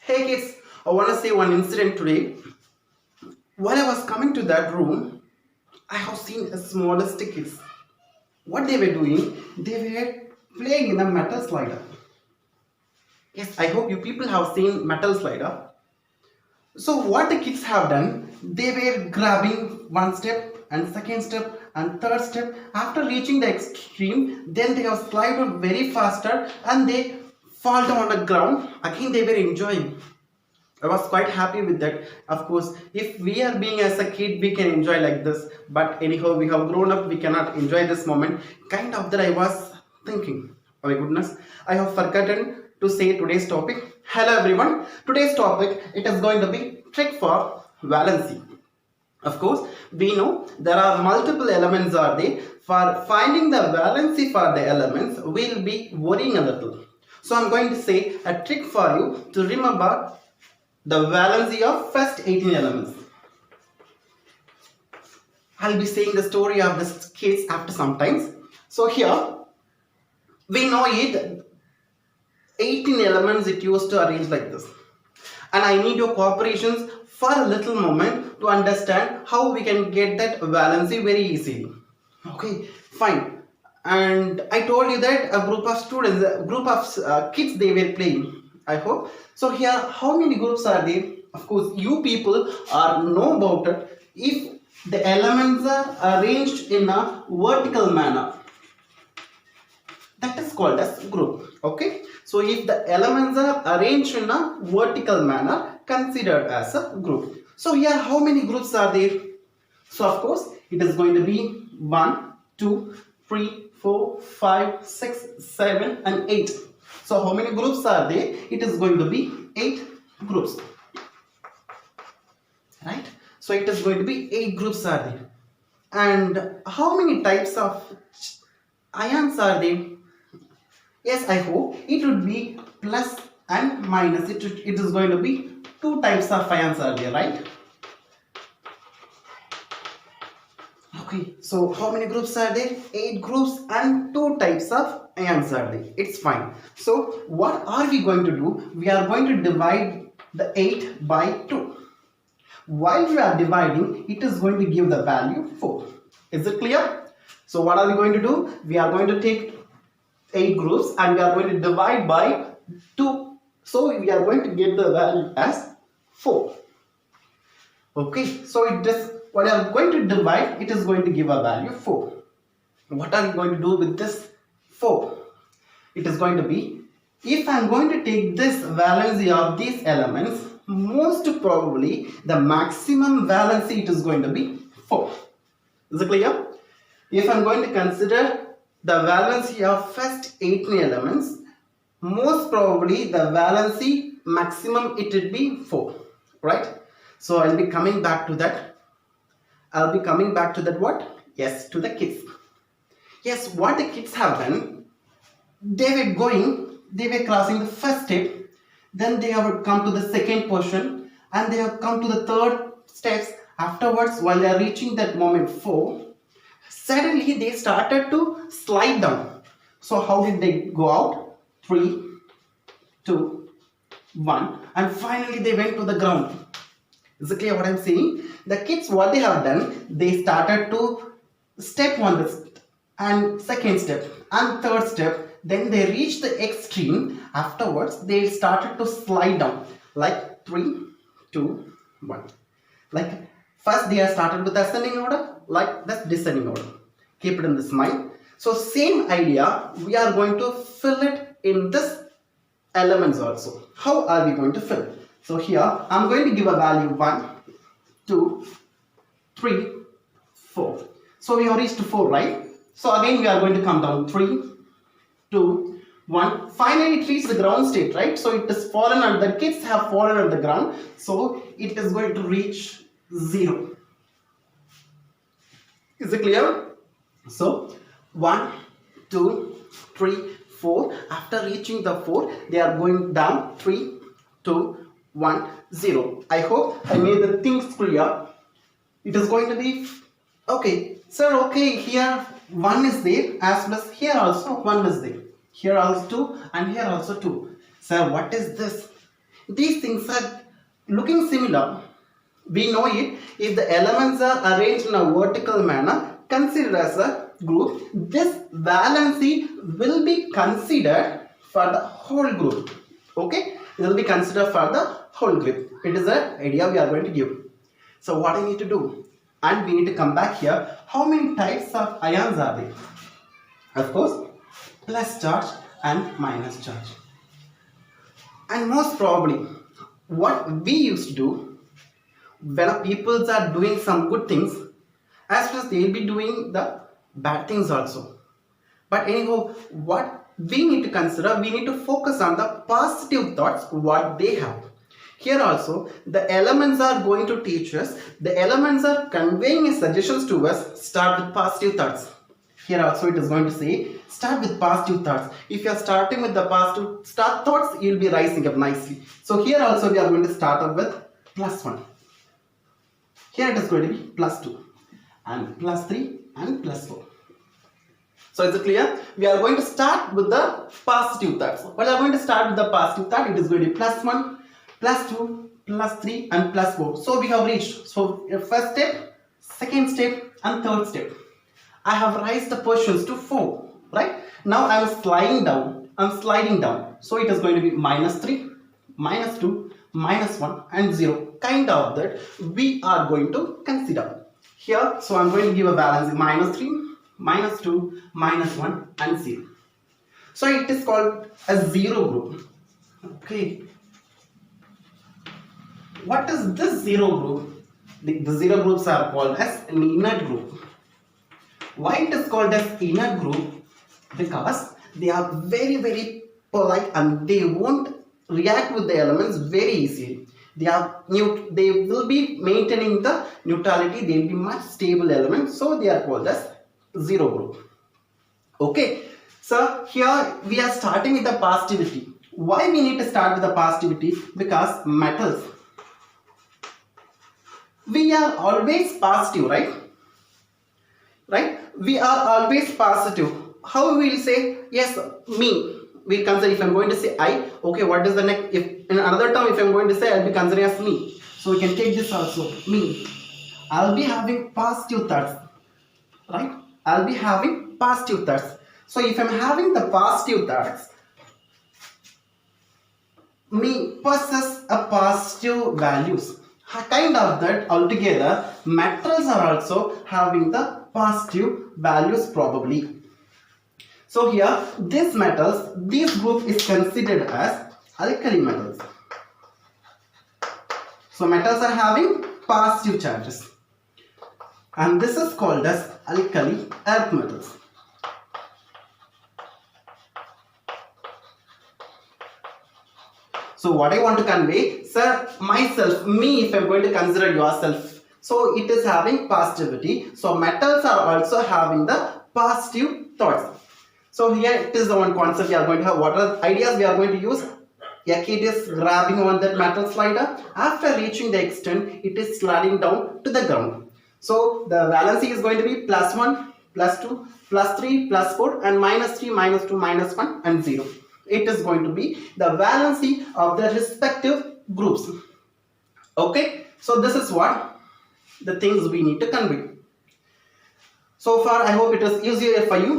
Hey kids, I want to say one incident today. While I was coming to that room, I have seen a smallest kids. What they were doing, they were playing in a metal slider. Yes, I hope you people have seen metal slider. So what the kids have done, they were grabbing one step and second step and third step. After reaching the extreme, then they have slided very faster and they fall down on the ground. Again they were enjoying. I was quite happy with that. Of course, if we are being as a kid, we can enjoy like this. But anyhow, we have grown up, we cannot enjoy this moment. Kind of that I was thinking. Oh my goodness, I have forgotten to say today's topic. Hello everyone. Today's topic, it is going to be trick for valency. Of course, we know there are multiple elements are there. For finding the valency for the elements, we'll be worrying a little. So I'm going to say a trick for you to remember the valency of first 18 elements. I'll be saying the story of this case after some times. So here, we know it, 18 elements it used to arrange like this. And I need your cooperations for a little moment to understand how we can get that valency very easily. Okay, fine. And I told you that a group of students, a group of kids, they were playing. I hope. So here, how many groups are there? Of course, you people are know about it. If the elements are arranged in a vertical manner, that is called as group. Okay. So if the elements are arranged in a vertical manner, considered as a group. So here, how many groups are there? So of course, it is going to be 1, 2, 3, 4, 5, 6, 7 and 8. So how many groups are there? It is going to be 8 groups. Right? So it is going to be 8 groups are there. And how many types of ions are there? Yes, I hope it would be plus and minus. It is going to be 2 types of ions are there, right? Okay, so how many groups are there? 8 groups and 2 types of ions are there. It's fine. So what are we going to do? We are going to divide the 8 by 2. While we are dividing, it is going to give the value 4. Is it clear? So what are we going to do? We are going to take 8 groups and we are going to divide by 2. So we are going to get the value as 4. Okay, so it is what I am going to divide, it is going to give a value 4. What are you going to do with this 4? It is going to be, if I am going to take this valency of these elements, most probably the maximum valency it is going to be 4. Is it clear? If I am going to consider the valency of first 18 elements, most probably the valency maximum it will be 4. Right? So I will be coming back to that. I'll be coming back to that what? Yes, to the kids. Yes, what the kids have done, they were crossing the first step, then they have come to the second portion and they have come to the third steps. Afterwards, while they are reaching that moment 4, suddenly they started to slide down. So how did they go out? 3, 2, 1 and finally they went to the ground. Is it clear what I am saying? The kids, what they have done, they started to step on this and second step and third step. Then they reached the extreme. Afterwards, they started to slide down like 3, 2, 1. Like first they are started with ascending order, like this descending order. Keep it in this mind. So same idea, we are going to fill it in this elements also. How are we going to fill? So here, I am going to give a value 1, 2, 3, 4. So we have reached 4, right? So again, we are going to come down 3, 2, 1. Finally, it reaches the ground state, right? So it is fallen and the kids have fallen on the ground. So it is going to reach 0. Is it clear? So 1, 2, 3, 4. After reaching the 4, they are going down 3, 2, 1, 0. I hope I made the things clear. It is going to be okay, sir. Okay, here 1 is there as plus here also 1 is there. Here also 2 and here also 2. Sir, what is this? These things are looking similar. We know it. If the elements are arranged in a vertical manner, considered as a group, this valency will be considered for the whole group. Okay, it will be considered for the whole group. It is an idea we are going to give. So what I need to do, and we need to come back here. How many types of ions are there? Of course, plus charge and minus charge. And most probably, what we used to do when people are doing some good things, as well as they will be doing the bad things also. But anyhow, what we need to consider, we need to focus on the positive thoughts what they have. Here also, the elements are going to teach us, the elements are conveying suggestions to us. Start with positive thoughts. Here also it is going to say, start with positive thoughts. If you are starting with the positive thoughts, you will be rising up nicely. So here also we are going to start up with +1. Here it is going to be +2 and +3 and +4. So is it clear? We are going to start with the positive thoughts. Well, we are going to start with the positive thought. It is going to be +1, +2, +3 and +4. So we have reached. So first step, second step and third step. I have raised the positions to 4. Right? Now I am sliding down. So it is going to be -3, -2, -1 and 0. Kind of that we are going to consider. Here, so I am going to give a balance -3, -2, -1 and 0. So it is called a zero group. Okay. What is this zero group? The zero groups are called as an inert group. Why it is called as inert group? Because they are very polite and they won't react with the elements very easily. They will be maintaining the neutrality. They will be much stable elements. So they are called as zero group. Okay. So here we are starting with the positivity. Why we need to start with the positivity? Because metals, we are always positive, right? Right? We are always positive. How we will say, yes, me. We consider, if I am going to say I, okay, what is the next? If in another term, if I am going to say, I will be considering as me. So we can take this also, me. I will be having positive thoughts, right? I will be having positive thoughts. So if I am having the positive thoughts, me possess a positive values. Kind of that altogether, metals are also having the positive values probably. So here, these metals, this group is considered as alkali metals. So metals are having positive charges. And this is called as alkali earth metals. So what I want to convey, sir, myself, me, if I am going to consider yourself. So it is having positivity. So metals are also having the positive thoughts. So here it is the one concept we are going to have. What are the ideas we are going to use? A kid is grabbing on that metal slider. After reaching the extent, it is sliding down to the ground. So the valency is going to be +1, +2, +3, +4 and -3, -2, -1 and 0. It is going to be the valency of the respective groups. Okay. So this is what the things we need to convey. So far I hope it is easier for you.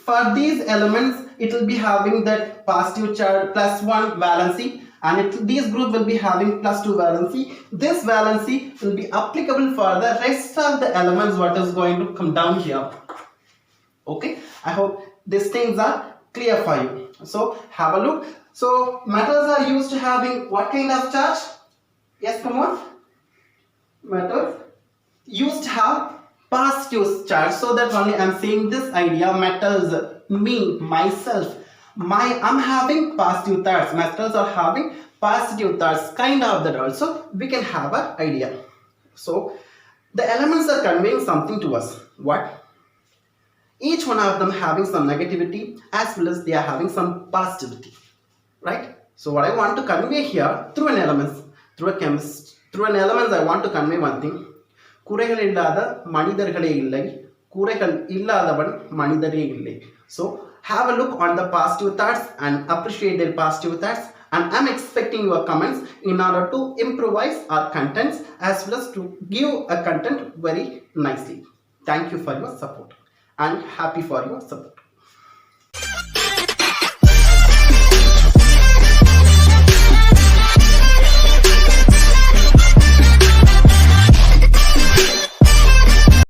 For these elements, it will be having that positive charge +1 valency, and these group will be having +2 valency. This valency will be applicable for the rest of the elements what is going to come down here. Okay, I hope these things are clear for you. So have a look. So metals are used to having what kind of charge? Yes, come on. Metals used to have positive charge. So that only I am saying this idea. Metals, me, myself, I'm having positive thoughts. Metals are having positive thoughts. Kind of that also we can have an idea. So the elements are conveying something to us. What? Each one of them having some negativity as well as they are having some positivity. Right? So what I want to convey here through an element, through a chemist, through an element I want to convey one thing. குறைகள் இல்லாத மனிதர்களே இல்லை, குறைகள் இல்லாதவன் மனிதரே இல்லை. So have a look on the positive thoughts and appreciate their positive thoughts And I'm expecting your comments in order to improvise our contents as well as to give a content very nicely. Thank you for your support and happy for your support.